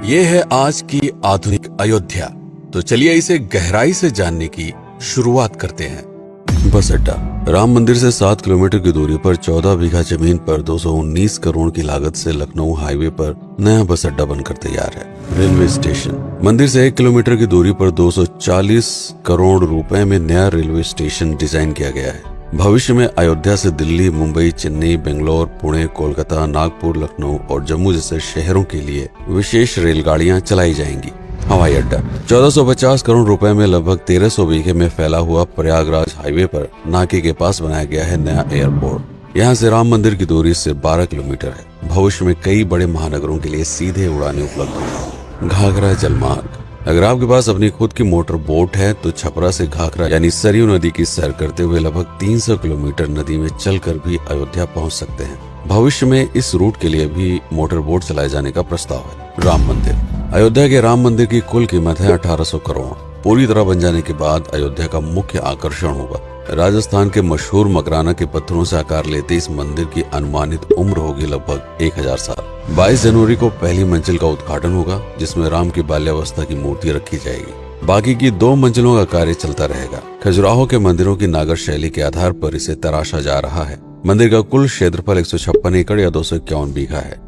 ये है आज की आधुनिक अयोध्या। तो चलिए इसे गहराई से जानने की शुरुआत करते हैं। बस अड्डा। राम मंदिर से 7 किलोमीटर की दूरी पर 14 बीघा जमीन पर 219 करोड़ की लागत से लखनऊ हाईवे पर नया बस अड्डा बनकर तैयार है। Railway station. मंदिर से 1 किलोमीटर की दूरी पर 240 करोड़ रुपए में नया रेलवे स्टेशन डिजाइन किया गया है। भविष्य में अयोध्या से दिल्ली, मुंबई, चेन्नई, बेंगलोर, पुणे, कोलकाता, नागपुर, लखनऊ और जम्मू जैसे शहरों के लिए विशेष रेलगाड़ियां चलाई जाएंगी। हवाई अड्डा। 1450 करोड़ रुपए में लगभग 1300 बीघे में फैला हुआ प्रयागराज हाईवे पर नाके के पास बनाया गया है नया एयरपोर्ट। यहाँ से राम मंदिर की दूरी सिर्फ 12 किलोमीटर है। भविष्य में कई बड़े महानगरों के लिए सीधे उड़ानें उपलब्ध होंगी। घाघरा जलमार्ग। अगर आपके पास अपनी खुद की मोटर बोट है तो छपरा से घाघरा यानी सरयू नदी की सैर करते हुए लगभग 300 किलोमीटर नदी में चलकर भी अयोध्या पहुंच सकते हैं। भविष्य में इस रूट के लिए भी मोटर बोट चलाए जाने का प्रस्ताव है। राम मंदिर। अयोध्या के राम मंदिर की कुल कीमत है 1800 करोड़। पूरी तरह बन जाने के बाद अयोध्या का मुख्य आकर्षण होगा। राजस्थान के मशहूर मकराना के पत्थरों से आकार लेते इस मंदिर की अनुमानित उम्र होगी लगभग 1000 साल। 22 जनवरी को पहली मंजिल का उद्घाटन होगा, जिसमें राम की बाल्यावस्था की मूर्ति रखी जाएगी। बाकी की 2 मंजिलों का कार्य चलता रहेगा। खजुराहो के मंदिरों की नागर शैली के आधार पर इसे तराशा जा रहा है। मंदिर का कुल क्षेत्रफल 156 एकड़ या 251 बीघा है।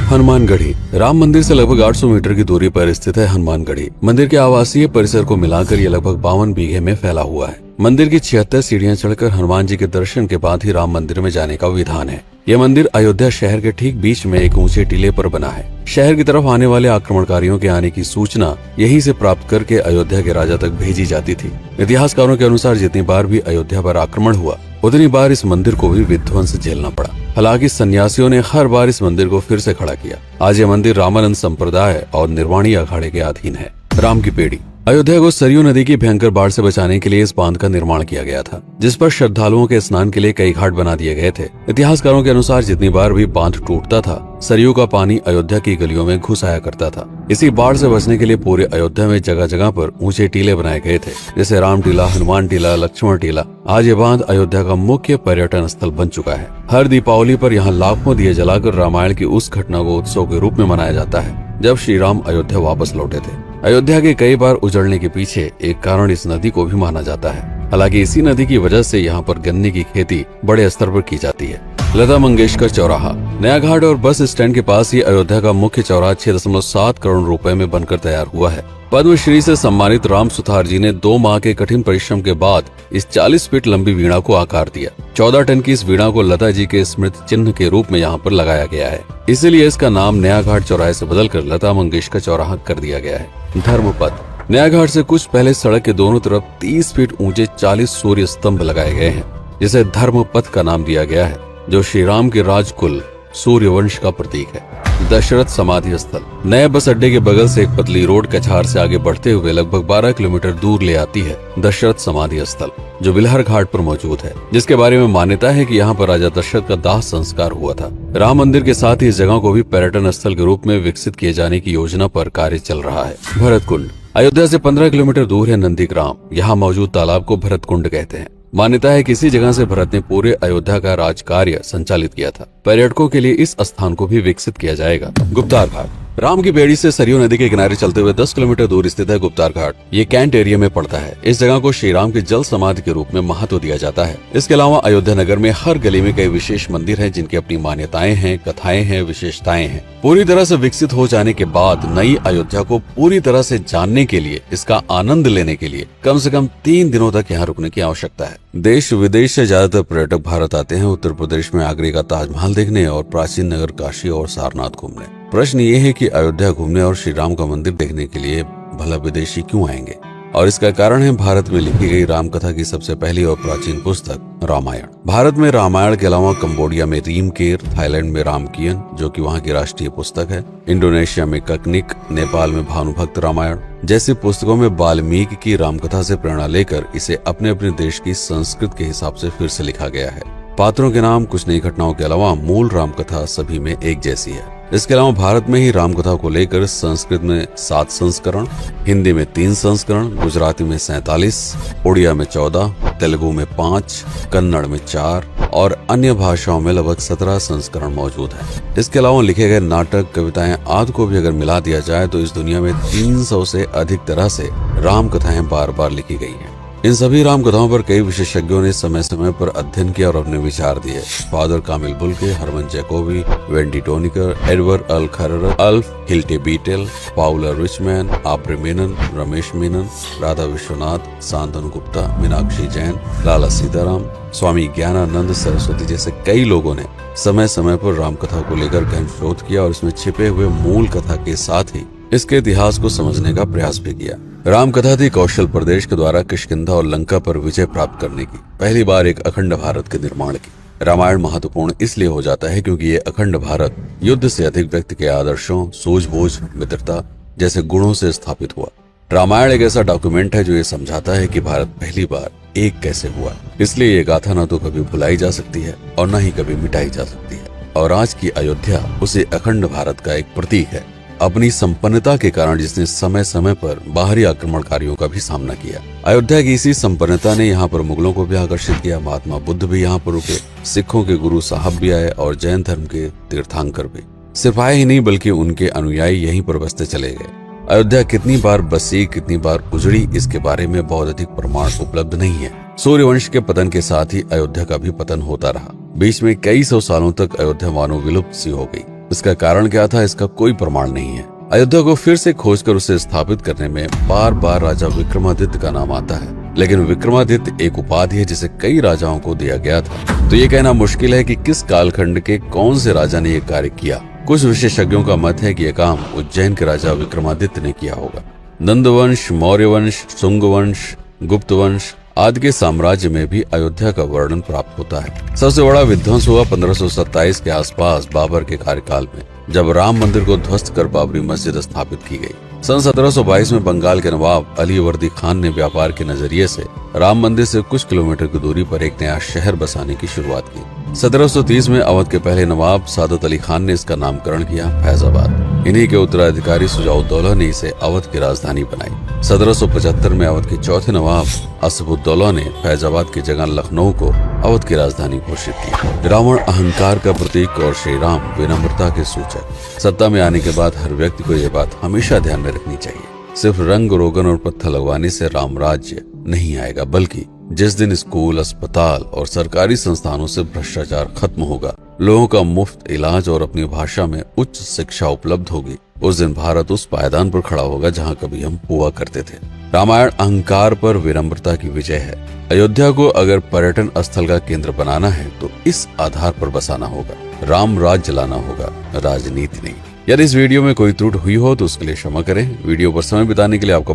हनुमानगढ़ी। राम मंदिर से लगभग 800 मीटर की दूरी पर स्थित है हनुमानगढ़ी। मंदिर के आवासीय परिसर को मिलाकर यह लगभग 52 बीघे में फैला हुआ है। मंदिर की 76 सीढ़ियां चढ़कर हनुमान जी के दर्शन के बाद ही राम मंदिर में जाने का विधान है। यह मंदिर अयोध्या शहर के ठीक बीच में एक ऊंचे टीले पर बना है। शहर की तरफ आने वाले आक्रमणकारियों के आने की सूचना यहीं से प्राप्त करके अयोध्या के राजा तक भेजी जाती थी। इतिहासकारों के अनुसार जितनी बार भी अयोध्या पर आक्रमण हुआ उतनी बार इस मंदिर को भी विध्वंस झेलना पड़ा। हालांकि सन्यासियों ने हर बार इस मंदिर को फिर से खड़ा किया। आज यह मंदिर रामानंद संप्रदाय और निर्वाणी अखाड़े के अधीन है। राम की पेड़ी। अयोध्या को सरयू नदी की भयंकर बाढ़ से बचाने के लिए इस बांध का निर्माण किया गया था, जिस पर श्रद्धालुओं के स्नान के लिए कई घाट बना दिए गए थे। इतिहासकारों के अनुसार जितनी बार भी बांध टूटता था, सरयू का पानी अयोध्या की गलियों में घुस आया करता था। इसी बाढ़ से बचने के लिए पूरे अयोध्या में जगह जगह पर ऊंचे टीले बनाए गए थे, जैसे राम टीला, हनुमान टीला, लक्ष्मण टीला। आज ये बांध अयोध्या का मुख्य पर्यटन स्थल बन चुका है। हर दीपावली पर यहाँ लाखों दिए जलाकर रामायण की उस घटना को उत्सव के रूप में मनाया जाता है जब श्री राम अयोध्या वापस लौटे थे। अयोध्या के कई बार उजड़ने के पीछे एक कारण इस नदी को भी माना जाता है। हालांकि इसी नदी की वजह से यहाँ पर गन्ने की खेती बड़े स्तर पर की जाती है। लता मंगेशकर चौराहा। नया घाट और बस स्टैंड के पास ही अयोध्या का मुख्य चौराहा 6.7 करोड़ रुपए में बनकर तैयार हुआ है। पद्मश्री से सम्मानित राम सुथार जी ने 2 माह के कठिन परिश्रम के बाद इस 40 फीट लंबी वीणा को आकार दिया। 14 टन की इस वीणा को लता जी के स्मृति चिन्ह के रूप में यहाँ पर लगाया गया है। इसीलिए इसका नाम नया घाट चौराहे से बदलकर लता मंगेशकर चौराहा कर दिया गया है। धर्मपथ। नया घाट से कुछ पहले सड़क के दोनों तरफ 30 फीट ऊंचे 40 सूर्य स्तंभ लगाए गए हैं, जिसे धर्मपथ का नाम दिया गया है, जो श्री राम के राजकुल सूर्यवंश का प्रतीक है। दशरथ समाधि स्थल। नए बस अड्डे के बगल से एक पतली रोड कछार से आगे बढ़ते हुए लगभग 12 किलोमीटर दूर ले आती है दशरथ समाधि स्थल, जो बिलहर घाट पर मौजूद है, जिसके बारे में मान्यता है कि यहाँ पर राजा दशरथ का दाह संस्कार हुआ था। राम मंदिर के साथ ही इस जगह को भी पर्यटन स्थल के रूप में विकसित किए जाने की योजना पर कार्य चल रहा है। भरत कुंड। अयोध्या से 15 किलोमीटर दूर है नंदीग्राम। यहाँ मौजूद तालाब को भरत कुंड कहते हैं। मान्यता है कि इसी जगह से भरत ने पूरे अयोध्या का राज कार्य संचालित किया था। पर्यटकों के लिए इस स्थान को भी विकसित किया जाएगा। गुप्तार घाट। राम की बेड़ी से सरयू नदी के किनारे चलते हुए 10 किलोमीटर दूर स्थित है गुप्तार घाट। ये कैंट एरिया में पड़ता है। इस जगह को श्री राम के जल समाधि के रूप में महत्व दिया जाता है। इसके अलावा अयोध्या नगर में हर गली में कई विशेष मंदिर हैं, जिनकी अपनी मान्यताएं हैं, कथाएं हैं, विशेषताएं हैं। पूरी तरह से विकसित हो जाने के बाद नई अयोध्या को पूरी तरह से जानने के लिए, इसका आनंद लेने के लिए कम से कम 3 दिनों तक यहाँ रुकने की आवश्यकता है। देश विदेश से ज्यादातर पर्यटक भारत आते हैं उत्तर प्रदेश में आगरे का ताजमहल देखने और प्राचीन नगर काशी और सारनाथ घूमने। प्रश्न ये है कि अयोध्या घूमने और श्री राम का मंदिर देखने के लिए भला विदेशी क्यों आएंगे? और इसका कारण है भारत में लिखी गई राम कथा की सबसे पहली और प्राचीन पुस्तक रामायण। भारत में रामायण के अलावा कंबोडिया में रीमकेर, थाईलैंड में रामकियन जो कि वहाँ की राष्ट्रीय पुस्तक है, इंडोनेशिया में ककनिक, नेपाल में भानुभक्त रामायण जैसी पुस्तकों में वाल्मीकि की रामकथा से प्रेरणा लेकर इसे अपने अपने देश की संस्कृत के हिसाब से फिर से लिखा गया है। पात्रों के नाम, कुछ नई घटनाओं के अलावा मूल रामकथा सभी में एक जैसी है। इसके अलावा भारत में ही रामकथा को लेकर संस्कृत में 7 संस्करण, हिंदी में 3 संस्करण, गुजराती में 47, उड़िया में 14, तेलुगु में 5, कन्नड़ में 4 और अन्य भाषाओं में लगभग 17 संस्करण मौजूद है। इसके अलावा लिखे गए नाटक, कविताएं आदि को भी अगर मिला दिया जाए तो इस दुनिया में 300 से अधिक तरह से राम कथाएं बार बार लिखी गई हैं। इन सभी राम कथाओं पर कई विशेषज्ञों ने समय समय पर अध्ययन किया और अपने विचार दिए। Father Camille Bulcke, Hermann Jacobi, Wendy Doniger, Edward अल खरर, Alf Hiltebeitel, Paula Richman, Aubrey Menen, Ramesh Menon, Radha Vishwanath, Shantanu Gupta, Meenakshi Jain, Lala Sitaram, Swami Gyanananda Saraswati जैसे कई लोगों ने समय समय पर राम कथा को लेकर गहन शोध किया और इसमें छिपे हुए मूल कथा के साथ ही इसके इतिहास को समझने का प्रयास भी किया। राम कथा थी कौशल प्रदेश के द्वारा किष्किंधा और लंका पर विजय प्राप्त करने की पहली बार एक अखंड भारत के निर्माण की। रामायण महत्वपूर्ण इसलिए हो जाता है क्योंकि ये अखंड भारत युद्ध से अधिक व्यक्ति के आदर्शों, सूझबूझ, मित्रता जैसे गुणों से स्थापित हुआ। रामायण एक ऐसा डॉक्यूमेंट है जो ये समझाता है कि भारत पहली बार एक कैसे हुआ। इसलिए ये गाथा न तो कभी भुलाई जा सकती है और न ही कभी मिटाई जा सकती है। और आज की अयोध्या उसे अखंड भारत का एक प्रतीक है, अपनी संपन्नता के कारण जिसने समय समय पर बाहरी आक्रमणकारियों का भी सामना किया। अयोध्या की इसी संपन्नता ने यहाँ पर मुगलों को भी आकर्षित किया। महात्मा बुद्ध भी यहाँ पर रुके, सिखों के गुरु साहब भी आए और जैन धर्म के तीर्थंकर भी। सिर्फ आए ही नहीं बल्कि उनके अनुयायी यहीं पर बसते चले गए। अयोध्या कितनी बार बसी, कितनी बार उजड़ी, इसके बारे में बहुत अधिक प्रमाण उपलब्ध नहीं है। सूर्यवंश के पतन के साथ ही अयोध्या का भी पतन होता रहा। बीच में कई सौ सालों तक अयोध्या मानो विलुप्त सी हो गई। इसका कारण क्या था, इसका कोई प्रमाण नहीं है। अयोध्या को फिर से खोजकर उसे स्थापित करने में बार बार राजा विक्रमादित्य का नाम आता है, लेकिन विक्रमादित्य एक उपाधि है जिसे कई राजाओं को दिया गया था। तो ये कहना मुश्किल है कि किस कालखंड के कौन से राजा ने ये कार्य किया। कुछ विशेषज्ञों का मत है कि यह काम उज्जैन के राजा विक्रमादित्य ने किया होगा। नंद वंश, मौर्य वंश, शुंग वंश, गुप्त वंश आदि के साम्राज्य में भी अयोध्या का वर्णन प्राप्त होता है। सबसे बड़ा विध्वंस हुआ 1527 के आसपास बाबर के कार्यकाल में, जब राम मंदिर को ध्वस्त कर बाबरी मस्जिद स्थापित की गई। सन 1722 में बंगाल के नवाब अलीवर्दी खान ने व्यापार के नजरिए से राम मंदिर से कुछ किलोमीटर की दूरी पर एक नया शहर बसाने की शुरुआत की। 1730 में अवध के पहले नवाब सादत अली खान ने इसका नामकरण किया फैजाबाद। इन्हीं के उत्तराधिकारी सुजाउद्दौला ने इसे अवध की राजधानी बनाई। 1775 में अवध के चौथे नवाब असफुद्दौला ने फैजाबाद की जगह लखनऊ को अवध की राजधानी घोषित की। रावण अहंकार का प्रतीक और श्री राम विनम्रता के सूचक। सत्ता में आने के बाद हर व्यक्ति को यह बात हमेशा ध्यान में रखनी चाहिए, सिर्फ रंग रोगन और पत्थर लगवाने से राम राज्य नहीं आएगा, बल्कि जिस दिन स्कूल, अस्पताल और सरकारी संस्थानों से भ्रष्टाचार खत्म होगा, लोगों का मुफ्त इलाज और अपनी भाषा में उच्च शिक्षा उपलब्ध होगी, उस दिन भारत उस पायदान पर खड़ा होगा जहां कभी हम हुआ करते थे। रामायण अहंकार पर विनम्रता की विजय है। अयोध्या को अगर पर्यटन स्थल का केंद्र बनाना है तो इस आधार पर बसाना होगा, राम राज्य लाना होगा, राजनीति नहीं। यदि इस वीडियो में कोई त्रुटि हुई हो तो उसके लिए क्षमा करें। वीडियो पर समय बिताने के लिए आपका